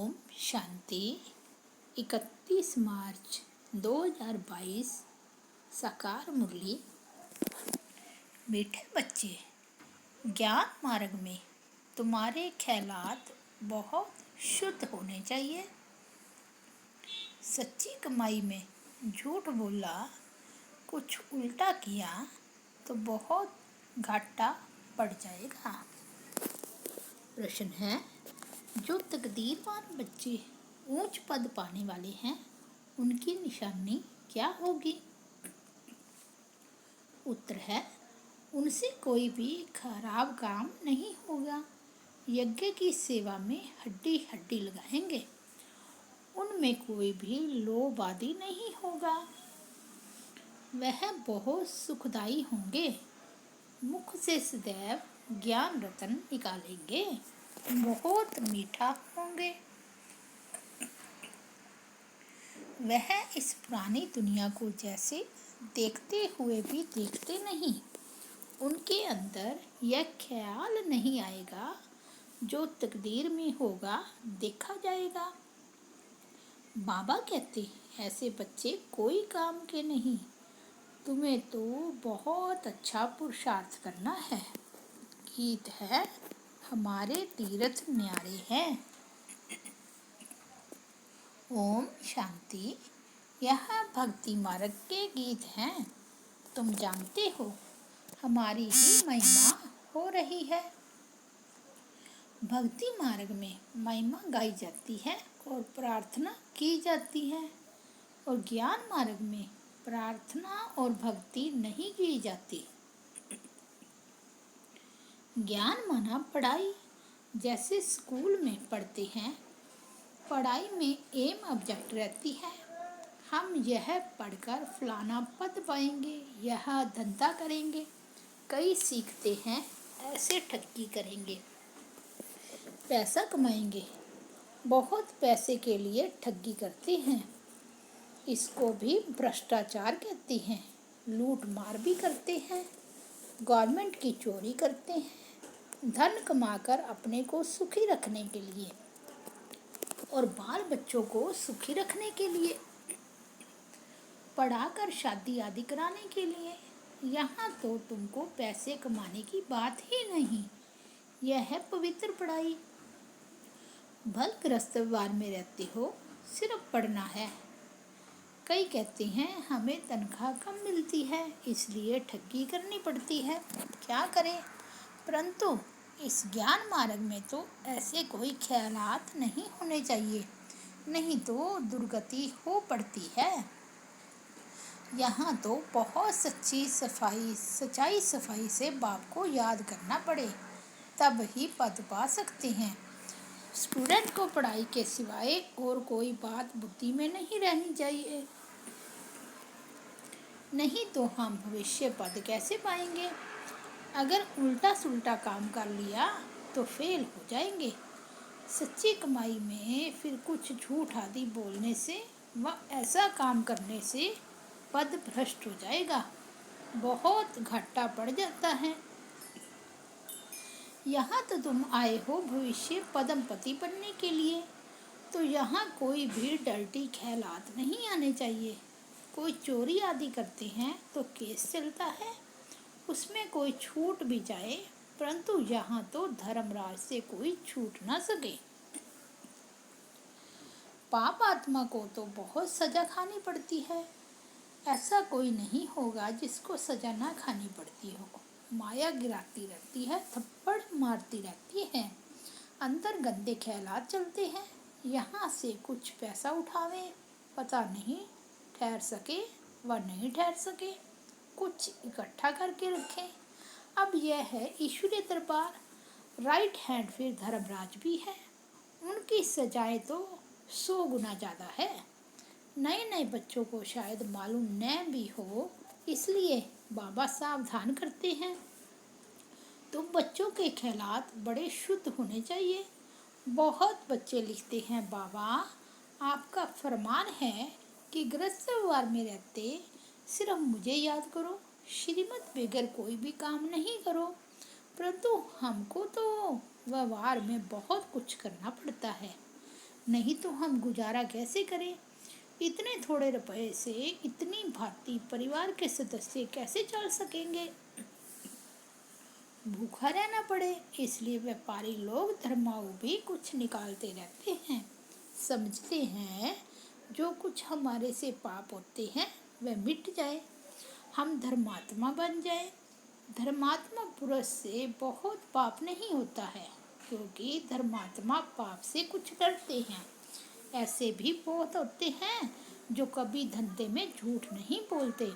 ओम शांति। 31 मार्च 2022 साकार मुरली। मीठे बच्चे, ज्ञान मार्ग में तुम्हारे ख्यालात बहुत शुद्ध होने चाहिए। सच्ची कमाई में झूठ बोला, कुछ उल्टा किया तो बहुत घाटा पड़ जाएगा। प्रश्न है, जो तकदीरवान बच्चे ऊंच पद पाने वाले हैं, उनकी निशानी क्या होगी? उत्तर है, उनसे कोई भी खराब काम नहीं होगा। यज्ञ की सेवा में हड्डी हड्डी लगाएंगे। उनमें कोई भी लोभ आदि नहीं होगा। वह बहुत सुखदायी होंगे। मुख से सदैव ज्ञान रतन निकालेंगे। बहुत मीठा होंगे। वह इस पुरानी दुनिया को जैसे देखते हुए भी देखते नहीं। उनके अंदर यह ख्याल नहीं आएगा, जो तकदीर में होगा देखा जाएगा। बाबा कहते, ऐसे बच्चे कोई काम के नहीं। तुम्हें तो बहुत अच्छा पुरुषार्थ करना है। गीत है, हमारे तीर्थ न्यारे हैं। ओम शांति। यह भक्ति मार्ग के गीत हैं। तुम जानते हो, हमारी ही महिमा हो रही है। भक्ति मार्ग में महिमा गाई जाती है और प्रार्थना की जाती है, और ज्ञान मार्ग में प्रार्थना और भक्ति नहीं की जाती। ज्ञान माना पढ़ाई। जैसे स्कूल में पढ़ते हैं, पढ़ाई में एम ऑब्जेक्ट रहती है। हम यह पढ़कर फलाना पद पाएंगे, यह धंधा करेंगे। कई सीखते हैं, ऐसे ठगी करेंगे, पैसा कमाएंगे। बहुत पैसे के लिए ठगी करते हैं। इसको भी भ्रष्टाचार कहते हैं। लूट मार भी करते हैं। गवर्नमेंट की चोरी करते हैं, धन कमाकर अपने को सुखी रखने के लिए और बाल बच्चों को सुखी रखने के लिए, पढ़ाकर शादी आदि कराने के लिए। यहाँ तो तुमको पैसे कमाने की बात ही नहीं। यह है पवित्र पढ़ाई। भल गृहस्थ व्यवहार में रहते हो, सिर्फ पढ़ना है। कई कहते हैं, हमें तनख्वाह कम मिलती है, इसलिए ठगी करनी पड़ती है। क्या करें? परंतु इस ज्ञान मार्ग में तो ऐसे कोई ख्यालात नहीं होने चाहिए, नहीं तो दुर्गति हो पड़ती है। यहाँ तो बहुत सच्चाई सफाई से बाप को याद करना पड़े, तब ही पद पा सकते हैं। स्टूडेंट को पढ़ाई के सिवाय और कोई बात बुद्धि में नहीं रहनी चाहिए, नहीं तो हम भविष्य पद कैसे पाएंगे? अगर उल्टा सुल्टा काम कर लिया तो फेल हो जाएंगे। सच्ची कमाई में फिर कुछ झूठ आदि बोलने से व ऐसा काम करने से पद भ्रष्ट हो जाएगा, बहुत घाटा पड़ जाता है। यहाँ तो तुम आए हो भविष्य पदमपति बनने के लिए, तो यहाँ कोई भी डर्टी ख्यालात नहीं आने चाहिए। कोई चोरी आदि करते हैं तो केस चलता है, उसमें कोई छूट भी जाए, परंतु यहाँ तो धर्मराज से कोई छूट ना सके। पाप आत्मा को तो बहुत सजा खानी पड़ती है। ऐसा कोई नहीं होगा जिसको सजा ना खानी पड़ती हो। माया गिराती रहती है, थप्पड़ मारती रहती है, अंदर गंदे ख्यालात चलते हैं। यहाँ से कुछ पैसा उठावे, पता नहीं ठहर सके व नहीं ठहर सके, कुछ इकट्ठा करके रखें। अब यह है ईश्वरीय दरबार। राइट हैंड फिर धर्मराज भी है। उनकी सजाएं तो 100 गुना ज़्यादा है। नए नए बच्चों को शायद मालूम न भी हो, इसलिए बाबा सावधान करते हैं। तो बच्चों के ख्यालात बड़े शुद्ध होने चाहिए। बहुत बच्चे लिखते हैं, बाबा आपका फरमान है कि गृहस्थ व्यवहार में रहते सिर्फ मुझे याद करो, श्रीमत बगैर कोई भी काम नहीं करो। परंतु हमको तो व्यवहार में बहुत कुछ करना पड़ता है। नहीं तो हम गुजारा कैसे करें? इतने थोड़े रुपए से इतनी भांति परिवार के सदस्य कैसे चल सकेंगे? भूखा रहना पड़े, इसलिए व्यापारी लोग धर्माऊ भी कुछ निकालते रहते हैं। समझते हैं जो कुछ हमारे से पाप होते हैं वह मिट जाए, हम धर्मात्मा बन जाए। धर्मात्मा पुरुष से बहुत पाप नहीं होता है, क्योंकि धर्मात्मा पाप से कुछ डरते हैं। ऐसे भी बहुत होते हैं जो कभी धंधे में झूठ नहीं बोलते,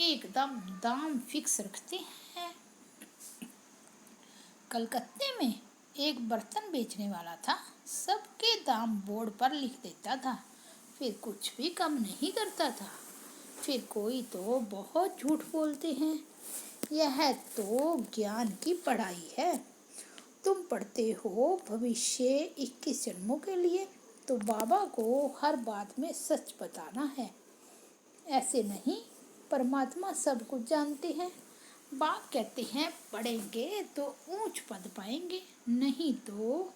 एकदम दाम फिक्स रखते हैं। कलकत्ते में एक बर्तन बेचने वाला था, सबके दाम बोर्ड पर लिख देता था, फिर कुछ भी कम नहीं करता था। फिर कोई तो बहुत झूठ बोलते हैं। यह तो ज्ञान की पढ़ाई है। तुम पढ़ते हो भविष्य 21 जन्मों के लिए, तो बाबा को हर बात में सच बताना है। ऐसे नहीं, परमात्मा सब कुछ जानते हैं। बाप कहते हैं पढ़ेंगे तो ऊंच पद पाएंगे, नहीं तो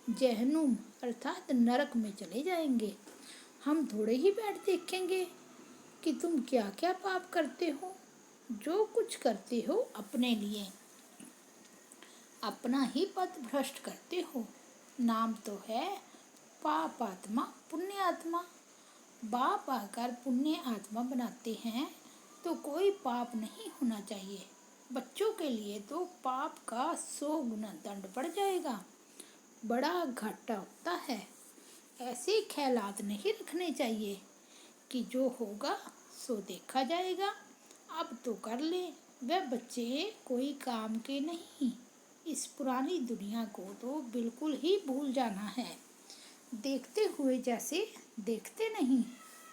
जहन्नुम अर्थात नरक में चले जाएंगे। हम थोड़े ही बैठ देखेंगे कि तुम क्या क्या पाप करते हो। जो कुछ करते हो अपने लिए, अपना ही पद भ्रष्ट करते हो। नाम तो है पाप आत्मा पुण्य आत्मा। बाप आकर पुण्य आत्मा बनाते हैं तो कोई पाप नहीं होना चाहिए। बच्चों के लिए तो पाप का 100 गुना दंड पड़ जाएगा, बड़ा घाटा होता है। ऐसे ख्यालात नहीं रखने चाहिए कि जो होगा सो देखा जाएगा, अब तो कर ले। वह बच्चे कोई काम के नहीं। इस पुरानी दुनिया को तो बिल्कुल ही भूल जाना है। देखते हुए जैसे देखते नहीं।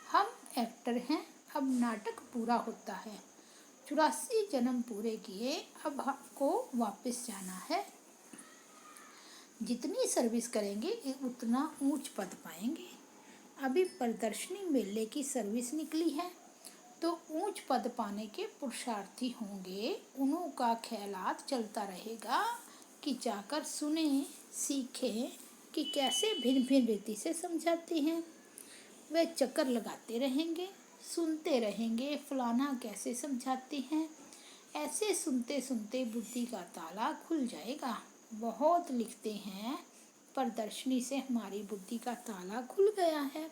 हम एक्टर हैं, अब नाटक पूरा होता है। 84 जन्म पूरे किए, अब आपको वापस जाना है। जितनी सर्विस करेंगे उतना ऊंच पद पाएंगे। अभी प्रदर्शनी मेले की सर्विस निकली है, तो ऊंच पद पाने के पुरुषार्थी होंगे, उन्हों का ख्यालात चलता रहेगा कि जाकर सुने सीखें कि कैसे भिन्न भिन्न रीति से समझाते हैं। वे चक्कर लगाते रहेंगे, सुनते रहेंगे फलाना कैसे समझाते हैं। ऐसे सुनते सुनते बुद्धि का ताला खुल जाएगा। बहुत लिखते हैं प्रदर्शनी से हमारी बुद्धि का ताला खुल गया है।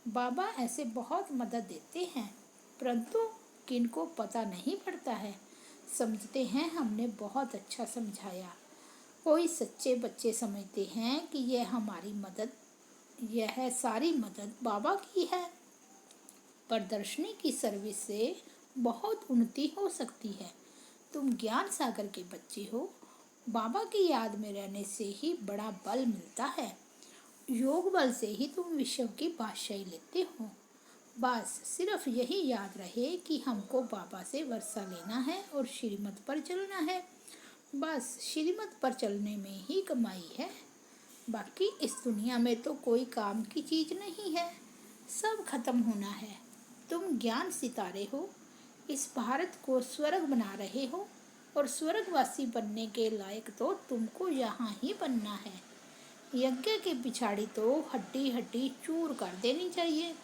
बाबा ऐसे बहुत मदद देते हैं, परंतु किनको पता नहीं पड़ता है। समझते हैं हमने बहुत अच्छा समझाया। कोई सच्चे बच्चे समझते हैं कि यह सारी मदद बाबा की है। प्रदर्शनी की सर्विस से बहुत उन्नति हो सकती है। तुम ज्ञान सागर के बच्चे हो, बाबा की याद में रहने से ही बड़ा बल मिलता है। योग बल से ही तुम विश्व की बादशाही लेते हो। बस सिर्फ यही याद रहे कि हमको बाबा से वर्षा लेना है और श्रीमत पर चलना है। बस श्रीमत पर चलने में ही कमाई है। बाकी इस दुनिया में तो कोई काम की चीज़ नहीं है, सब खत्म होना है। तुम ज्ञान सितारे हो, इस भारत को स्वर्ग बना रहे हो, और स्वर्गवासी बनने के लायक तो तुमको यहाँ ही बनना है। यज्ञ के पिछाड़ी तो हड्डी हड्डी चूर कर देनी चाहिए।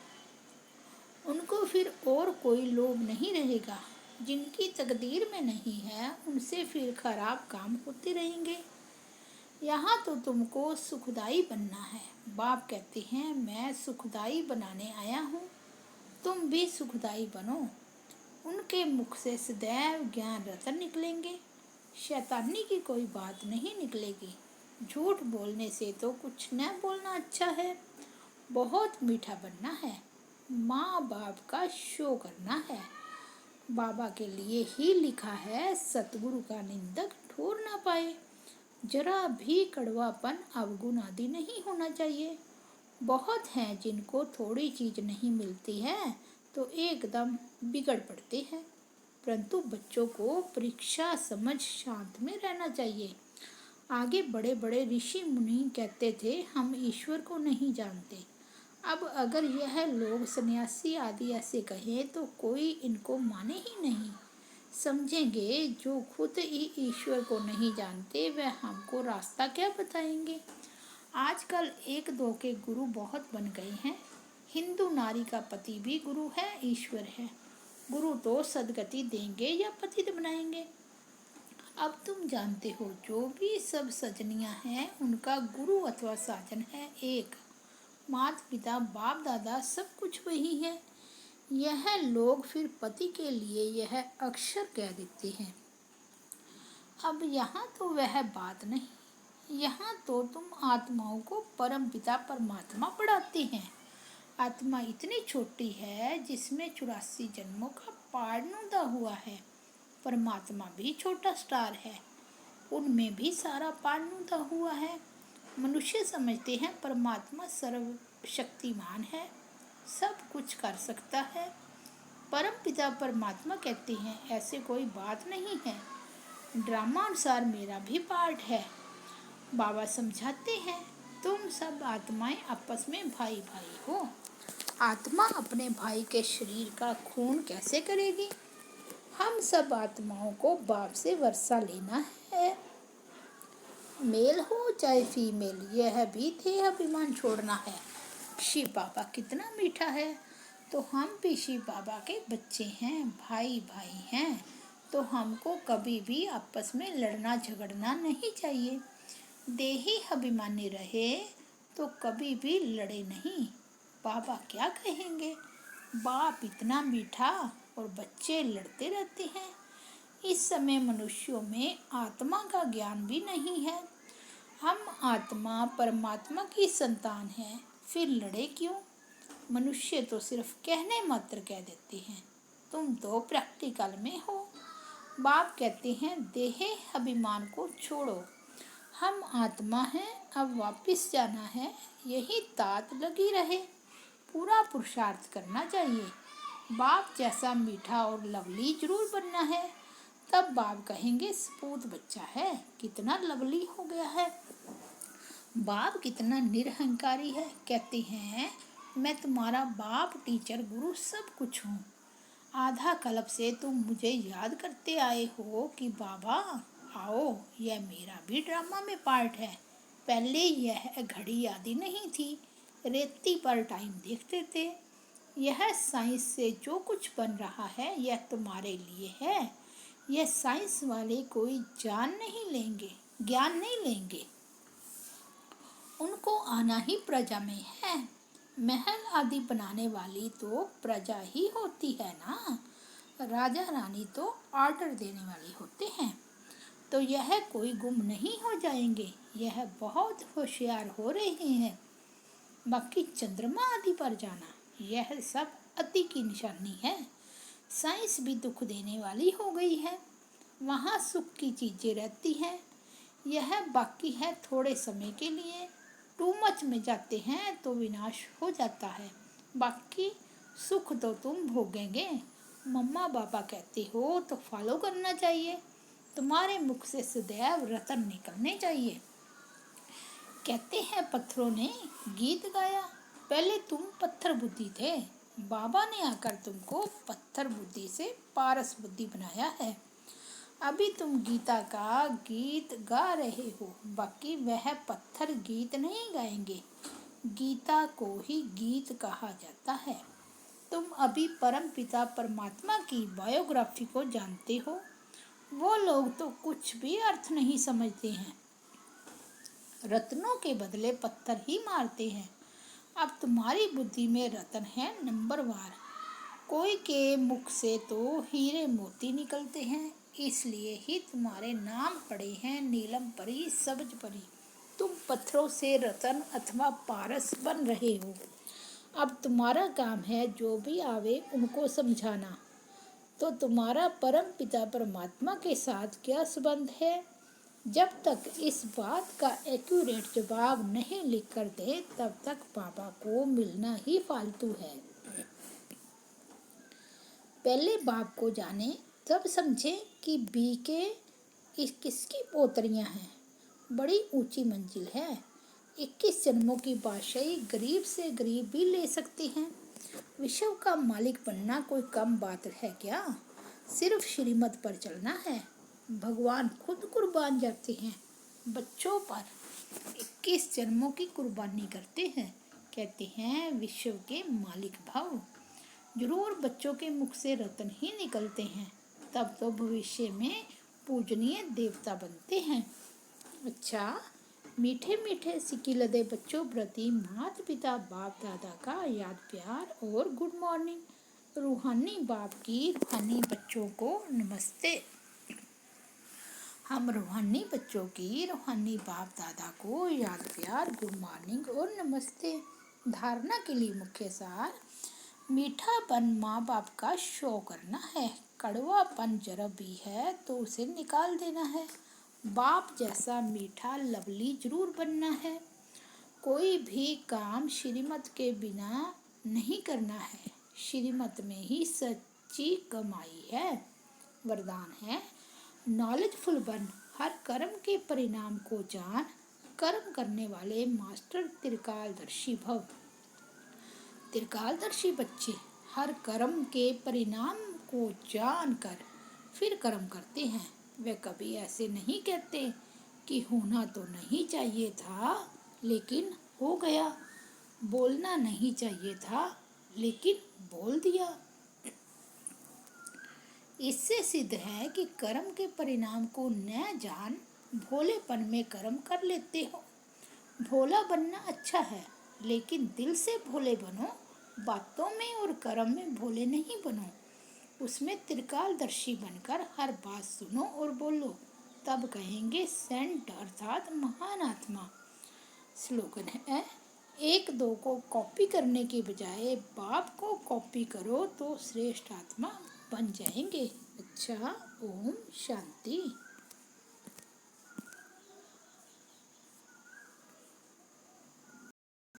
उनको फिर और कोई लोभ नहीं रहेगा। जिनकी तकदीर में नहीं है उनसे फिर खराब काम होते रहेंगे। यहाँ तो तुमको सुखदाई बनना है। बाप कहते हैं मैं सुखदाई बनाने आया हूँ, तुम भी सुखदाई बनो। उनके मुख से सदैव ज्ञान रतन निकलेंगे, शैतानी की कोई बात नहीं निकलेगी। झूठ बोलने से तो कुछ न बोलना अच्छा है। बहुत मीठा बनना है, माँ बाप का शो करना है। बाबा के लिए ही लिखा है सतगुरु का निंदक ठोर ना पाए। जरा भी कड़वापन अवगुण आदि नहीं होना चाहिए। बहुत हैं जिनको थोड़ी चीज़ नहीं मिलती है तो एकदम बिगड़ पड़ते हैं, परंतु बच्चों को परीक्षा समझ शांत में रहना चाहिए। आगे बड़े बड़े ऋषि मुनि कहते थे हम ईश्वर को नहीं जानते। अब अगर यह लोग सन्यासी आदि ऐसे कहें तो कोई इनको माने ही नहीं। समझेंगे। जो खुद ही ईश्वर को नहीं जानते वह हमको रास्ता क्या बताएंगे। आजकल एक दो के गुरु बहुत बन गए हैं। हिंदू नारी का पति भी गुरु है, ईश्वर है। गुरु तो सदगति देंगे या पतित बनाएंगे। अब तुम जानते हो, जो भी सब सजनियां हैं उनका गुरु अथवा साजन है एक। माता पिता बाप दादा सब कुछ वही है। यह लोग फिर पति के लिए यह अक्षर कह देते हैं। अब यहाँ तो वह बात नहीं, यहाँ तो तुम आत्माओं को परम पिता परमात्मा पढ़ाते हैं। आत्मा इतनी छोटी है जिसमें 84 जन्मों का पार नूदा हुआ है। परमात्मा भी छोटा स्टार है, उनमें भी सारा पार नूदा हुआ है। मनुष्य समझते हैं परमात्मा सर्वशक्तिमान है, सब कुछ कर सकता है। परम पिता परमात्मा कहते हैं ऐसे कोई बात नहीं है। ड्रामा अनुसार मेरा भी पार्ट है। बाबा समझाते हैं तुम सब आत्माएं आपस में भाई भाई हो। आत्मा अपने भाई के शरीर का खून कैसे करेगी। हम सब आत्माओं को बाप से वर्षा लेना है, मेल हो चाहे फीमेल। यह भी देह अभिमान छोड़ना है। शिव बाबा कितना मीठा है, तो हम भी शिव बाबा के बच्चे हैं, भाई भाई हैं। तो हमको कभी भी आपस में लड़ना झगड़ना नहीं चाहिए। देही अभिमानी रहे तो कभी भी लड़े नहीं। बाबा क्या कहेंगे, बाप इतना मीठा और बच्चे लड़ते रहते हैं। इस समय मनुष्यों में आत्मा का ज्ञान भी नहीं है। हम आत्मा परमात्मा की संतान हैं, फिर लड़े क्यों। मनुष्य तो सिर्फ कहने मात्र कह देते हैं, तुम तो प्रैक्टिकल में हो। बाप कहते हैं देह अभिमान को छोड़ो, हम आत्मा हैं, अब वापस जाना है। यही तात लगी रहे, पूरा पुरुषार्थ करना चाहिए। बाप जैसा मीठा और लवली जरूर बनना है। तब बाप कहेंगे सपूत बच्चा है, कितना लवली हो गया है। बाप कितना निरहंकारी है, कहते हैं मैं तुम्हारा बाप टीचर गुरु सब कुछ हूँ। आधा कल्प से तुम मुझे याद करते आए हो कि बाबा आओ, यह मेरा भी ड्रामा में पार्ट है। पहले यह घड़ी आदि नहीं थी, रेती पर टाइम देखते थे। यह साइंस से जो कुछ बन रहा है यह तुम्हारे लिए है। यह साइंस वाले कोई ज्ञान नहीं लेंगे। उनको आना ही प्रजा में है। महल आदि बनाने वाली तो प्रजा ही होती है ना। राजा रानी तो ऑर्डर देने वाले होते हैं। तो यह कोई गुम नहीं हो जाएंगे, यह बहुत होशियार हो रहे हैं। बाकी चंद्रमा आदि पर जाना, यह सब अति की निशानी है। साइंस भी दुख देने वाली हो गई है। वहाँ सुख की चीजें रहती हैं, यह बाकी है थोड़े समय के लिए। टू मच में जाते हैं तो विनाश हो जाता है। बाकी सुख तो तुम भोगेंगे। मम्मा पापा कहते हो तो फॉलो करना चाहिए। तुम्हारे मुख से सदैव रतन निकलने चाहिए। कहते हैं पत्थरों ने गीत गाया, पहले तुम पत्थर बुद्धि थे, बाबा ने आकर तुमको पत्थर बुद्धि से पारस बुद्धि बनाया है। अभी तुम गीता का गीत गा रहे हो, बाकी वह पत्थर गीत नहीं गाएंगे। गीता को ही गीत कहा जाता है। तुम अभी परम पिता परमात्मा की बायोग्राफी को जानते हो। वो लोग तो कुछ भी अर्थ नहीं समझते हैं, रत्नों के बदले पत्थर ही मारते हैं। अब तुम्हारी बुद्धि में रतन है नंबरवार। कोई के मुख से तो हीरे मोती निकलते हैं, इसलिए ही तुम्हारे नाम पड़े हैं नीलम परी सब्ज परी। तुम पत्थरों से रतन अथवा पारस बन रहे हो। अब तुम्हारा काम है जो भी आवे उनको समझाना। तो तुम्हारा परम पिता परमात्मा के साथ क्या संबंध है? जब तक इस बात का एक्यूरेट जवाब नहीं लिख कर दे तब तक पापा को मिलना ही फालतू है। पहले बाप को जाने तब समझे कि बी के किसकी पोतरियां हैं। बड़ी ऊंची मंजिल है। 21 जन्मों की बादशाही गरीब से गरीब भी ले सकते हैं। विश्व का मालिक बनना कोई कम बात है क्या? सिर्फ श्रीमत पर चलना है। भगवान खुद कुर्बान जाते हैं, बच्चों पर 21 जन्मों की कुर्बानी करते हैं। कहते हैं विश्व के मालिक भाव। जरूर बच्चों के मुख से रत्न ही निकलते हैं, तब तो भविष्य में पूजनीय देवता बनते हैं। अच्छा, मीठे मीठे सिकिलदे बच्चों प्रति माता पिता बाप दादा का याद प्यार और गुड मॉर्निंग। रूहानी बाप की रूहानी बच्चों को नमस्ते। हम रूहानी बच्चों की रूहानी बाप दादा को याद प्यार गुड मॉर्निंग और नमस्ते। धारणा के लिए मुख्य सार: मीठापन माँ बाप का शो करना है, कड़वापन जरा भी है तो उसे निकाल देना है। बाप जैसा मीठा लवली जरूर बनना है। कोई भी काम श्रीमत के बिना नहीं करना है, श्रीमत में ही सच्ची कमाई है। वरदान है: नॉलेजफुल बन, हर कर्म के परिणाम को जान, कर्म करने वाले मास्टर त्रिकालदर्शी भव। त्रिकालदर्शी बच्चे हर कर्म के परिणाम को जानकर फिर कर्म करते हैं। वे कभी ऐसे नहीं कहते कि होना तो नहीं चाहिए था लेकिन हो गया, बोलना नहीं चाहिए था लेकिन बोल दिया। इससे सिद्ध है कि कर्म के परिणाम को न जान भोलेपन में कर्म कर लेते हो। भोला बनना अच्छा है, लेकिन दिल से भोले बनो, बातों में और कर्म में भोले नहीं बनो। उसमें त्रिकालदर्शी बनकर हर बात सुनो और बोलो, तब कहेंगे सेंट अर्थात महान आत्मा। स्लोगन है: एक दो को कॉपी करने के बजाय बाप को कॉपी करो तो श्रेष्ठ आत्मा बन जाएंगे। अच्छा, ओम शांति।